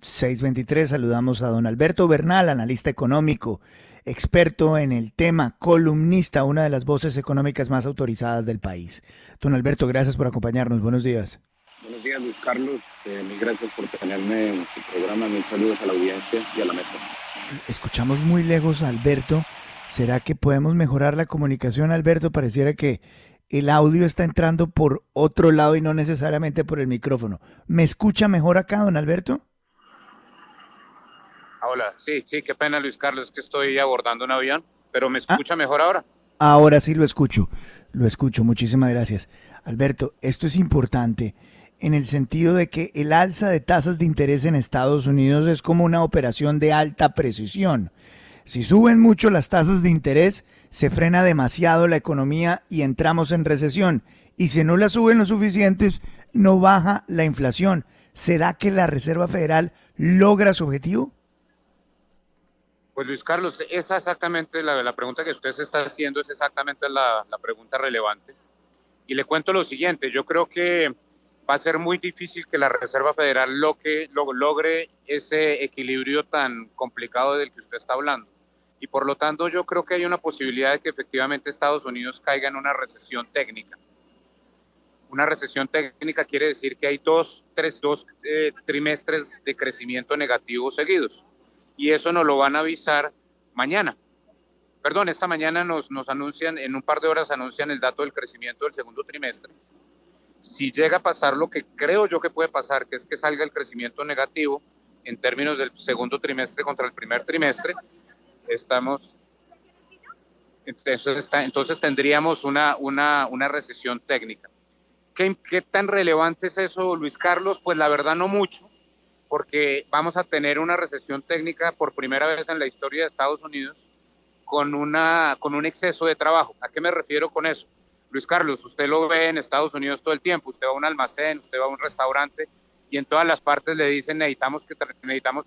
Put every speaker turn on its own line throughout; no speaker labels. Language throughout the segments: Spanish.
6:23, saludamos a don Alberto Bernal, analista económico, experto en el tema, columnista, una de las voces económicas más autorizadas del país. Don Alberto, gracias por acompañarnos. Buenos días.
Buenos días, Luis Carlos. Mil gracias por tenerme en su programa. Mil saludos a la audiencia y a la mesa.
Escuchamos muy lejos a Alberto. ¿Será que podemos mejorar la comunicación, Alberto? Pareciera que el audio está entrando por otro lado y no necesariamente por el micrófono. ¿Me escucha mejor acá, don Alberto?
Hola, sí, qué pena, Luis Carlos, que estoy abordando un avión, pero ¿me escucha mejor ahora?
Ahora sí lo escucho, muchísimas gracias. Alberto, esto es importante en el sentido de que el alza de tasas de interés en Estados Unidos es como una operación de alta precisión. Si suben mucho las tasas de interés, se frena demasiado la economía y entramos en recesión. Y si no las suben lo suficientes, no baja la inflación. ¿Será que la Reserva Federal logra su objetivo?
Pues Luis Carlos, esa exactamente la pregunta que usted se está haciendo es exactamente la pregunta relevante. Y le cuento lo siguiente, yo creo que va a ser muy difícil que la Reserva Federal logre ese equilibrio tan complicado del que usted está hablando. Y por lo tanto yo creo que hay una posibilidad de que efectivamente Estados Unidos caiga en una recesión técnica. Una recesión técnica quiere decir que hay dos trimestres de crecimiento negativo seguidos. Y eso nos lo van a avisar mañana. Perdón, esta mañana nos anuncian, en un par de horas anuncian el dato del crecimiento del segundo trimestre. Si llega a pasar lo que creo yo que puede pasar, que es que salga el crecimiento negativo en términos del segundo trimestre contra el primer trimestre, entonces tendríamos una recesión técnica. ¿Qué tan relevante es eso, Luis Carlos? Pues la verdad no mucho, porque vamos a tener una recesión técnica por primera vez en la historia de Estados Unidos con un exceso de trabajo. ¿A qué me refiero con eso? Luis Carlos, usted lo ve en Estados Unidos todo el tiempo, usted va a un almacén, usted va a un restaurante y en todas las partes le dicen necesitamos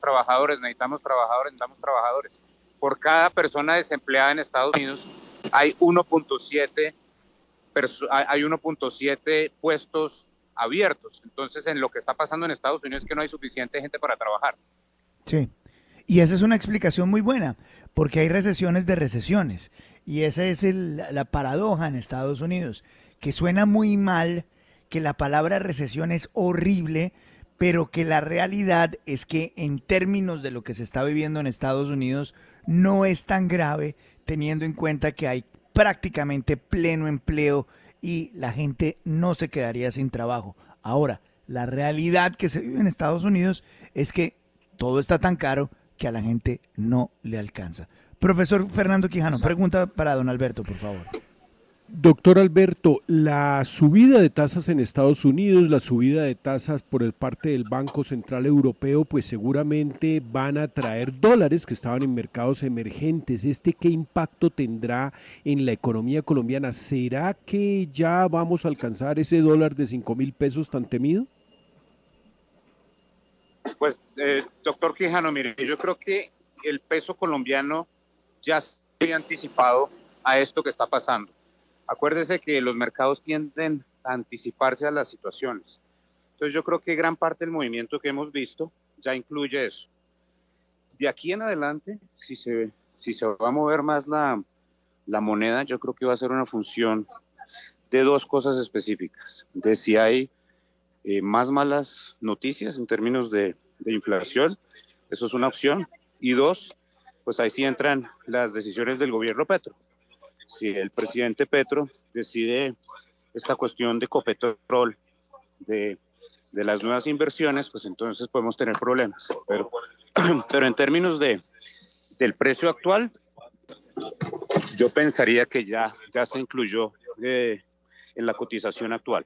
trabajadores. Por cada persona desempleada en Estados Unidos hay 1.7 puestos abiertos. Entonces, en lo que está pasando en Estados Unidos es que no hay suficiente gente para trabajar.
Sí, y esa es una explicación muy buena, porque hay recesiones de recesiones, y esa es la paradoja en Estados Unidos, que suena muy mal, que la palabra recesión es horrible, pero que la realidad es que en términos de lo que se está viviendo en Estados Unidos no es tan grave, teniendo en cuenta que hay prácticamente pleno empleo y la gente no se quedaría sin trabajo. Ahora, la realidad que se vive en Estados Unidos es que todo está tan caro que a la gente no le alcanza. Profesor Fernando Quijano, pregunta para don Alberto, por favor.
Doctor Alberto, la subida de tasas en Estados Unidos, la subida de tasas por parte del Banco Central Europeo, pues seguramente van a traer dólares que estaban en mercados emergentes. ¿Qué impacto tendrá en la economía colombiana? ¿Será que ya vamos a alcanzar ese dólar de 5.000 pesos tan temido?
Pues, doctor Quijano, mire, yo creo que el peso colombiano ya se ha anticipado a esto que está pasando. Acuérdese que los mercados tienden a anticiparse a las situaciones. Entonces yo creo que gran parte del movimiento que hemos visto ya incluye eso. De aquí en adelante, si se va a mover más la moneda, yo creo que va a ser una función de dos cosas específicas. De si hay más malas noticias en términos de inflación, eso es una opción. Y dos, pues ahí sí entran las decisiones del gobierno Petro. Si el presidente Petro decide esta cuestión de Copetrol, de las nuevas inversiones, pues entonces podemos tener problemas. Pero en términos del precio actual, yo pensaría que ya se incluyó en la cotización actual.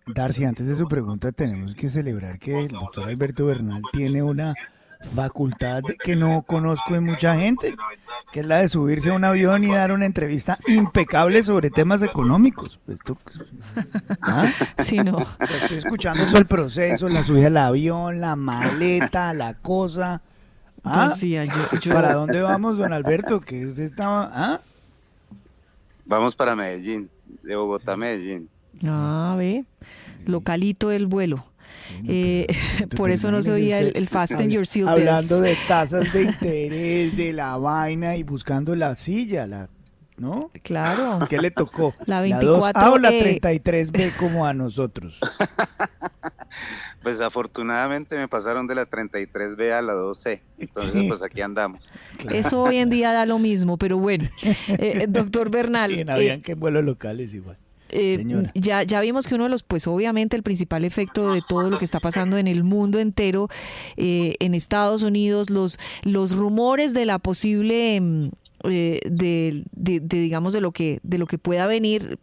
Darcy, antes de su pregunta, tenemos que celebrar que el doctor Alberto Bernal tiene una facultad que no conozco en mucha gente, que es la de subirse a un avión y dar una entrevista impecable sobre temas económicos. ¿Ah?
Sí, no.
Estoy escuchando todo el proceso, la subida al avión, la maleta, la cosa. ¿Ah?
Decía, yo...
¿Para dónde vamos, don Alberto? ¿Qué usted estaba? ¿Ah?
Vamos para Medellín, de Bogotá a Medellín.
Ve, localito el vuelo.
Bueno,
por eso no se
imagínese
oía
usted
el Fasten Your Seatbelts.
hablando de tasas de interés, de la vaina y buscando la silla, ¿no?
Claro,
¿Qué le tocó?
la
¿La 2A o la
24E.
33B como a nosotros?
Pues afortunadamente me pasaron de la 33B a la 2C, entonces
Sí,
pues aquí andamos.
Eso hoy en día da lo mismo, pero bueno, doctor Bernal,
sí, en Avianca en vuelos locales igual. Señora.
ya vimos que uno de los, pues obviamente el principal efecto de todo lo que está pasando en el mundo entero, en Estados Unidos, los rumores de la posible digamos de lo que pueda venir,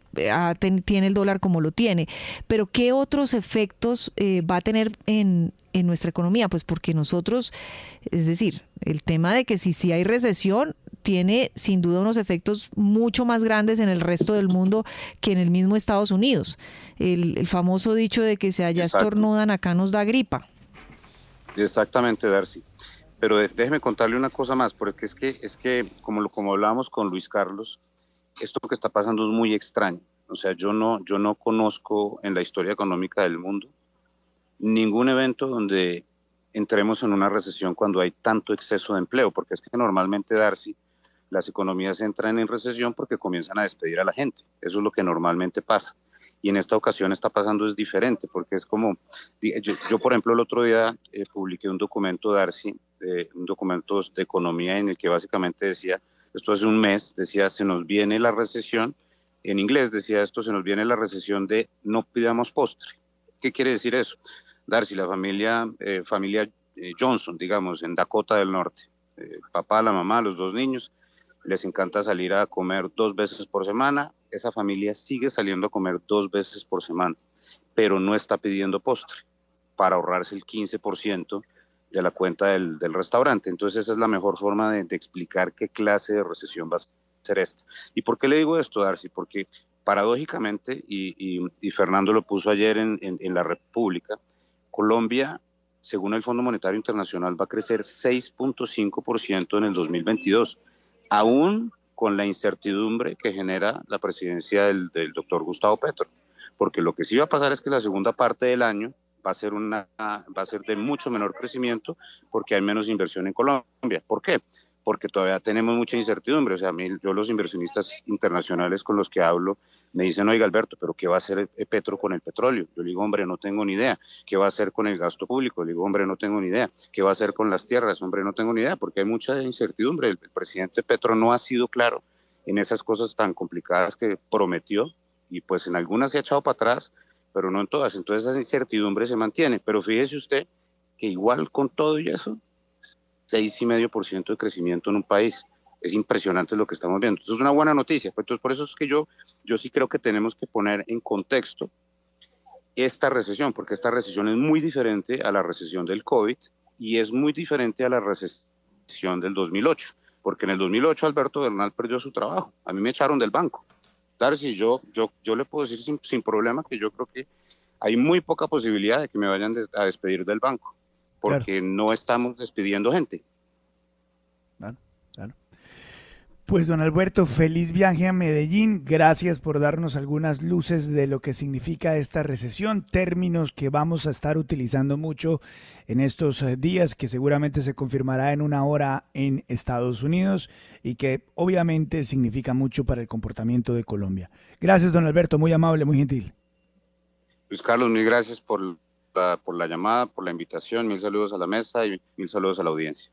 tiene el dólar como lo tiene, pero ¿qué otros efectos va a tener en nuestra economía? Pues porque nosotros, es decir, el tema de que si hay recesión tiene sin duda unos efectos mucho más grandes en el resto del mundo que en el mismo Estados Unidos. El famoso dicho de que si allá
Exacto.
estornudan, acá nos da gripa.
Exactamente, Darcy. Pero déjeme contarle una cosa más, porque es que como hablábamos con Luis Carlos, esto que está pasando es muy extraño. O sea, yo no conozco en la historia económica del mundo ningún evento donde entremos en una recesión cuando hay tanto exceso de empleo, porque es que normalmente, Darcy, las economías entran en recesión porque comienzan a despedir a la gente. Eso es lo que normalmente pasa. Y en esta ocasión está pasando es diferente, porque es como, yo por ejemplo, el otro día publiqué un documento, Darcy, un documento de economía en el que básicamente decía, esto hace un mes, decía, se nos viene la recesión, en inglés decía esto, se nos viene la recesión de no pidamos postre. ¿Qué quiere decir eso? Darcy, la familia Johnson, digamos, en Dakota del Norte, papá, la mamá, los dos niños, les encanta salir a comer 2 veces por semana. Esa familia sigue saliendo a comer 2 veces por semana, pero no está pidiendo postre para ahorrarse el 15% de la cuenta del restaurante. Entonces esa es la mejor forma de explicar qué clase de recesión va a ser esta. ¿Y por qué le digo esto, Darcy? Porque paradójicamente, y Fernando lo puso ayer en la República, Colombia, según el Fondo Monetario Internacional, va a crecer 6.5% en el 2022, aún con la incertidumbre que genera la presidencia del doctor Gustavo Petro, porque lo que sí va a pasar es que la segunda parte del año va a ser de mucho menor crecimiento porque hay menos inversión en Colombia. ¿Por qué? Porque todavía tenemos mucha incertidumbre. O sea, yo los inversionistas internacionales con los que hablo me dicen, oiga Alberto, pero ¿qué va a hacer Petro con el petróleo? Yo le digo, hombre, no tengo ni idea. ¿Qué va a hacer con el gasto público? Le digo, hombre, no tengo ni idea. ¿Qué va a hacer con las tierras? Hombre, no tengo ni idea, porque hay mucha incertidumbre. El presidente Petro no ha sido claro en esas cosas tan complicadas que prometió, y pues en algunas se ha echado para atrás, pero no en todas. Entonces esa incertidumbre se mantiene. Pero fíjese usted que igual con todo y eso, 6,5% de crecimiento en un país. Es impresionante lo que estamos viendo. Eso es una buena noticia. Entonces, por eso es que yo sí creo que tenemos que poner en contexto esta recesión, porque esta recesión es muy diferente a la recesión del COVID y es muy diferente a la recesión del 2008, porque en el 2008 Alberto Bernal perdió su trabajo. A mí me echaron del banco. Darcy, yo le puedo decir sin problema que yo creo que hay muy poca posibilidad de que me vayan a despedir del banco, porque
Claro.
no estamos despidiendo gente.
Claro, claro. Pues don Alberto, feliz viaje a Medellín. Gracias por darnos algunas luces de lo que significa esta recesión, términos que vamos a estar utilizando mucho en estos días, que seguramente se confirmará en una hora en Estados Unidos y que obviamente significa mucho para el comportamiento de Colombia. Gracias don Alberto, muy amable, muy gentil.
Luis Carlos, mil gracias por la llamada, por la invitación, mil saludos a la mesa y mil saludos a la audiencia.